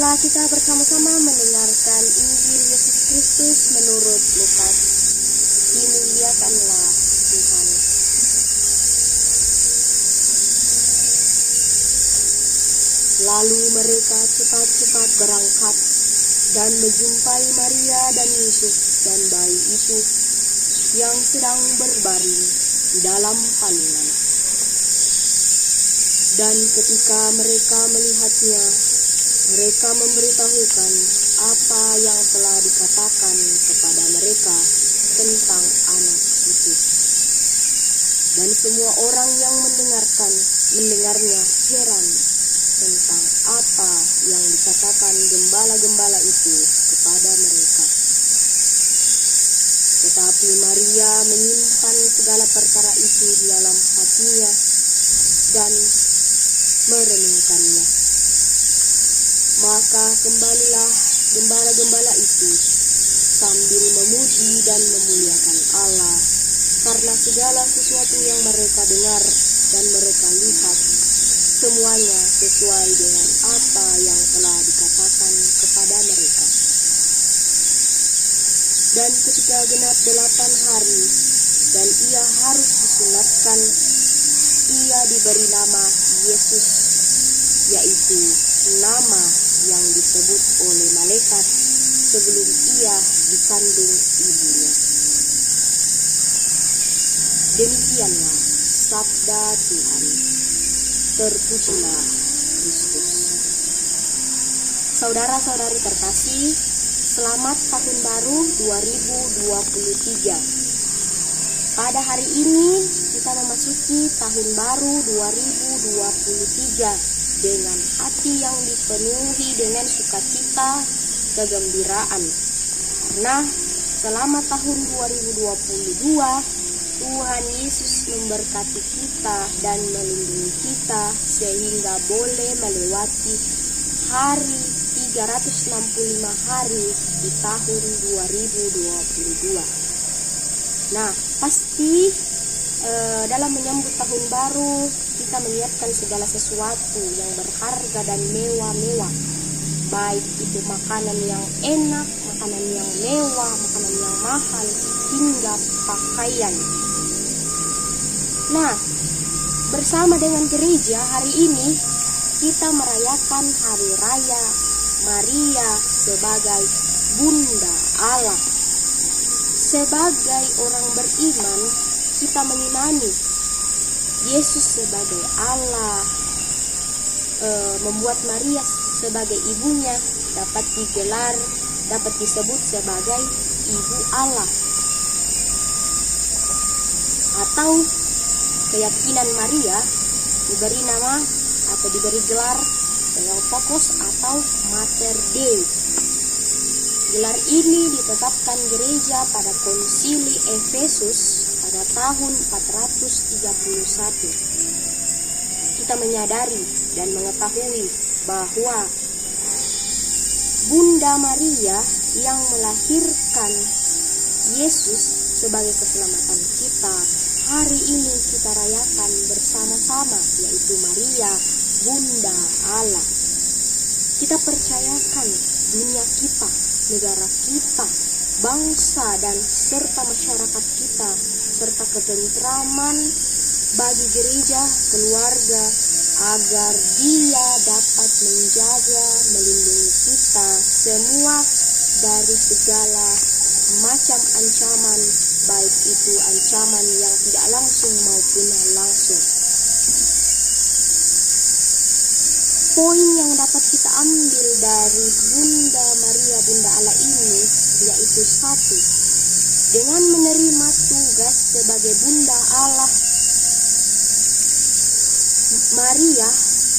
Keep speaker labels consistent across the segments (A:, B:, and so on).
A: Marilah kita bersama-sama mendengarkan Injil Yesus Kristus menurut Lukas. Dimuliakanlah Tuhan. Lalu mereka cepat-cepat berangkat dan menjumpai Maria dan Yusuf dan bayi itu yang sedang berbaring di dalam palungan. Dan ketika mereka melihatnya, mereka memberitahukan apa yang telah dikatakan kepada mereka tentang anak itu. Dan semua orang yang mendengarnya heran tentang apa yang dikatakan gembala-gembala itu kepada mereka. Tetapi Maria menyimpan segala perkara itu di dalam hatinya dan merenungkannya. Maka kembalilah gembala-gembala itu sambil memuji dan memuliakan Allah karena segala sesuatu yang mereka dengar dan mereka lihat, semuanya sesuai dengan apa yang telah dikatakan kepada mereka. Dan ketika genap 8 hari dan ia harus disunatkan, ia diberi nama Yesus, yaitu nama yang disebut oleh malaikat sebelum ia dikandung ibunya. Demikianlah sabda Tuhan. Terpujilah Kristus. Saudara-saudari terkasih, selamat Tahun Baru 2023. Pada hari ini kita memasuki Tahun Baru 2023 dengan hati yang dipenuhi dengan sukacita, kegembiraan. Karena selama tahun 2022, Tuhan Yesus memberkati kita dan melindungi kita sehingga boleh melewati hari 365 hari di tahun 2022. Nah, pasti dalam menyambut tahun baru kita menyiapkan segala sesuatu yang berharga dan mewah-mewah. Baik itu makanan yang enak, makanan yang mewah, makanan yang mahal, hingga pakaian. Nah, bersama dengan gereja hari ini kita merayakan Hari Raya Maria sebagai Bunda Allah. Sebagai orang beriman, kita mengimani Yesus sebagai Allah, membuat Maria sebagai ibunya dapat disebut sebagai Ibu Allah. Atau keyakinan Maria diberi nama atau diberi gelar Theotokos atau Mater Dei. Gelar ini ditetapkan gereja pada Konsili Efesus pada tahun 431. Kita menyadari dan mengetahui bahwa Bunda Maria yang melahirkan Yesus sebagai keselamatan kita, hari ini kita rayakan bersama-sama, yaitu Maria, Bunda Allah. Kita percayakan dunia kita, negara kita, bangsa dan serta masyarakat kita, serta ketentraman bagi gereja, keluarga, agar Dia dapat menjaga, melindungi kita semua dari segala macam ancaman, baik itu ancaman yang tidak langsung maupun langsung. Poin yang dapat kita ambil dari Bunda Maria, Bunda Allah ini, yaitu satu, dengan menerima tugas sebagai Bunda Allah,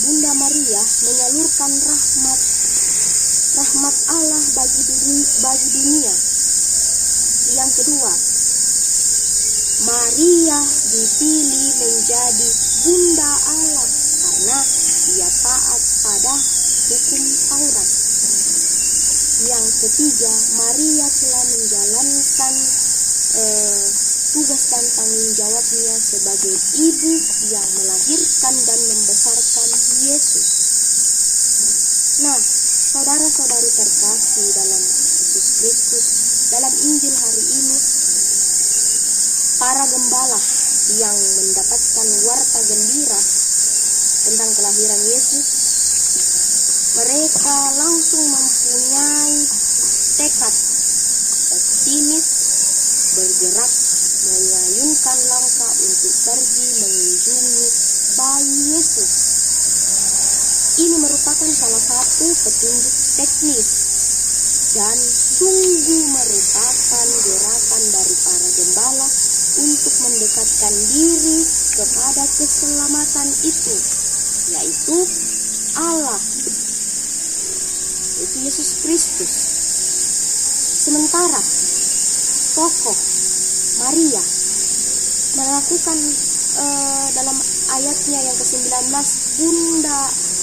A: Bunda Maria menyalurkan rahmat Allah bagi dunia. Yang kedua, Maria dipilih menjadi Bunda Allah karena Dia taat pada hukum Taurat. Yang ketiga, Maria telah menjalankan tugas dan tanggung jawabnya sebagai ibu yang melahirkan dan membesarkan Yesus. Nah, saudara-saudari terkasih dalam Yesus Kristus, dalam Injil hari ini, para gembala yang mendapatkan warta gembira tentang kelahiran Yesus, mereka langsung mempunyai tekad optimis, bergerak mengayunkan langkah untuk pergi mengunjungi bayi Yesus. Ini merupakan salah satu petunjuk teknis dan sungguh merupakan gerakan dari para gembala untuk mendekatkan diri kepada keselamatan itu, yaitu Allah, yaitu Yesus Kristus. Sementara tokoh Maria melakukan dalam ayatnya yang ke-19,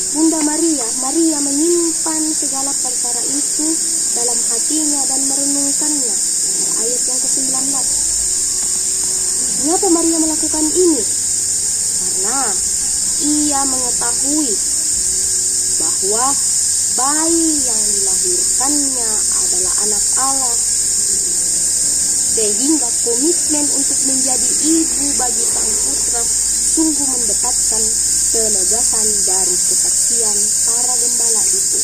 A: Bunda Maria menyimpan segala perkara itu dalam hatinya dan merenungkannya. Ayat yang ke-19. Mengapa Maria melakukan ini? Karena ia mengetahui bahwa bayi yang dilahirkannya adalah anak Allah, sehingga komitmen untuk menjadi ibu bagi sang putra sungguh mendapatkan penegasan dari kesaksian para gembala itu.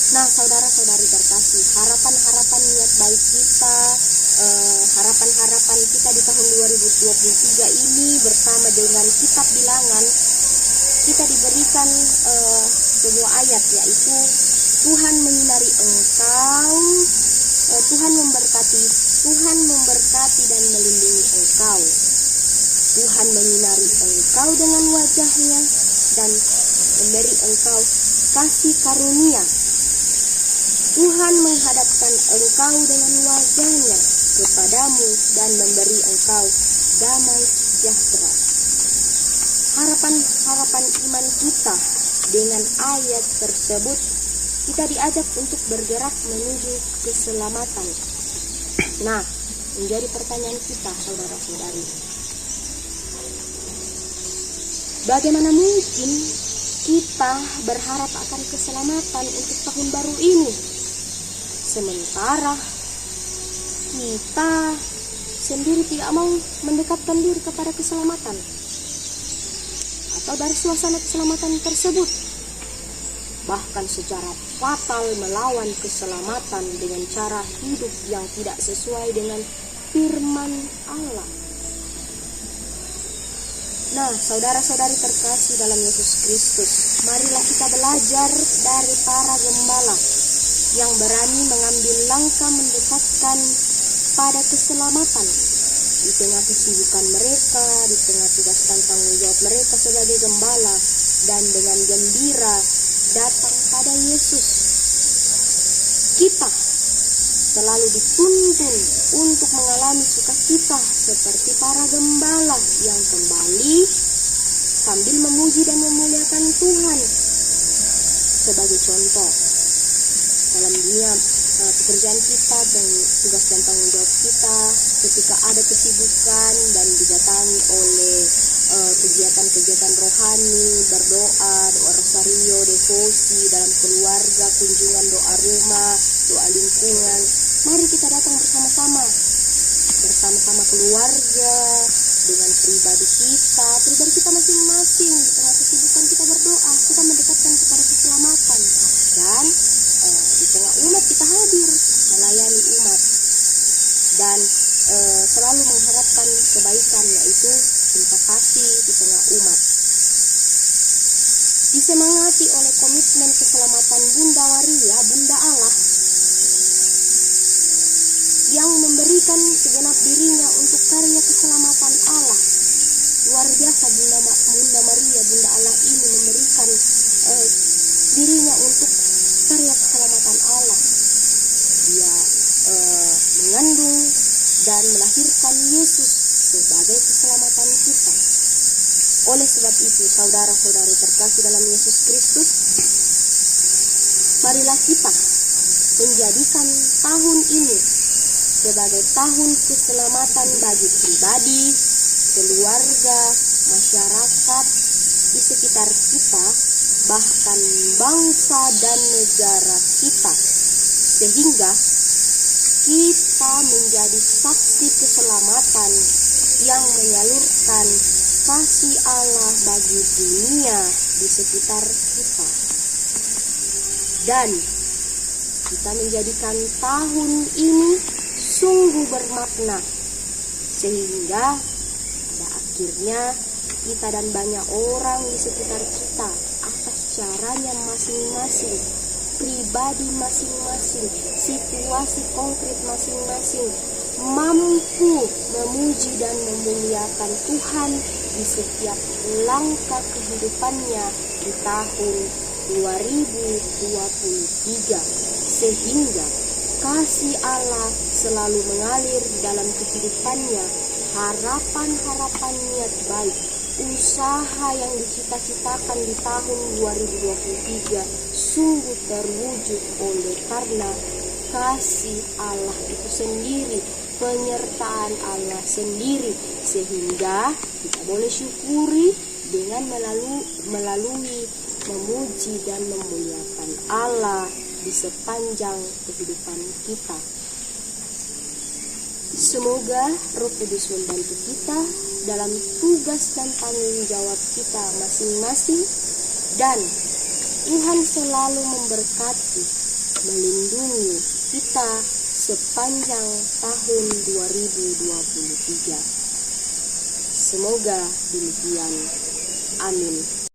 A: Nah, saudara-saudari terkasih, harapan-harapan niat baik kita, harapan-harapan kita di tahun 2023 ini bersama dengan kitab Bilangan, kita diberikan sebuah ayat, yaitu Tuhan menyinari engkau, Tuhan memberkati dan melindungi engkau. Tuhan menyinari engkau dengan wajahnya dan memberi engkau kasih karunia. Tuhan menghadapkan engkau dengan wajahnya kepadamu dan memberi engkau damai sejahtera. Harapan iman kita dengan ayat tersebut, kita diajak untuk bergerak menuju keselamatan. Nah, menjadi pertanyaan kita, saudara-saudari, bagaimana mungkin kita berharap akan keselamatan untuk tahun baru ini, sementara kita sendiri tidak mau mendekatkan diri kepada keselamatan atau dari suasana keselamatan tersebut, bahkan secara fatal melawan keselamatan dengan cara hidup yang tidak sesuai dengan firman Allah. Nah, saudara-saudari terkasih dalam Yesus Kristus, marilah kita belajar dari para gembala yang berani mengambil langkah mendekatkan pada keselamatan di tengah kesibukan mereka, di tengah tugas dan tanggung jawab mereka sebagai gembala, dan dengan gembira datang pada Yesus. Kita selalu dituntun untuk mengalami sukacita seperti para gembala yang kembali sambil memuji dan memuliakan Tuhan. Sebagai contoh, dalam dunia pekerjaan kita dan tugas dan tanggung jawab kita, ketika ada kesibukan dan didatangi oleh kegiatan-kegiatan rohani, berdoa, doa rosario, devosi dalam keluarga, kunjungan doa rumah, doa lingkungan, mari kita datang bersama-sama keluarga, dengan pribadi kita masing-masing. Di tengah kesibukan kita berdoa, kita mendekatkan kepada keselamatan, dan di tengah umat kita hadir melayani umat dan selalu mengharapkan kebaikan, yaitu cinta kasih di tengah umat. Disemangati oleh komitmen keselamatan Bunda Maria, Bunda Allah, yang memberikan segenap dirinya untuk karya keselamatan Allah. Luar biasa Bunda Maria, Bunda Allah ini memberikan dirinya untuk karya keselamatan Allah. Dia mengandung dan melahirkan Yesus sebagai keselamatan kita. Oleh sebab itu, saudara-saudari terkasih dalam Yesus Kristus, marilah kita menjadikan tahun ini sebagai tahun keselamatan bagi pribadi, keluarga, masyarakat di sekitar kita, bahkan bangsa dan negara kita, sehingga kita menjadi saksi keselamatan yang menyalurkan kasih Allah bagi dunia di sekitar kita. Dan kita menjadikan tahun ini sungguh bermakna, sehingga pada akhirnya kita dan banyak orang di sekitar kita atas caranya masing-masing, pribadi masing-masing, situasi konkret masing-masing, mampu memuji dan memuliakan Tuhan di setiap langkah kehidupannya di tahun 2023, sehingga kasih Allah selalu mengalir dalam kehidupannya. Harapan-harapan niat baik, usaha yang dicita-citakan di tahun 2023 sungguh terwujud oleh karena kasih Allah itu sendiri, penyertaan Allah sendiri, sehingga kita boleh syukuri dengan melalui memuji dan memuliakan Allah di sepanjang kehidupan kita. Semoga Roh Kudus membantu kita dalam tugas dan tanggung jawab kita masing-masing, dan Tuhan selalu memberkati, melindungi kita sepanjang tahun 2023. Semoga demikian. Amin.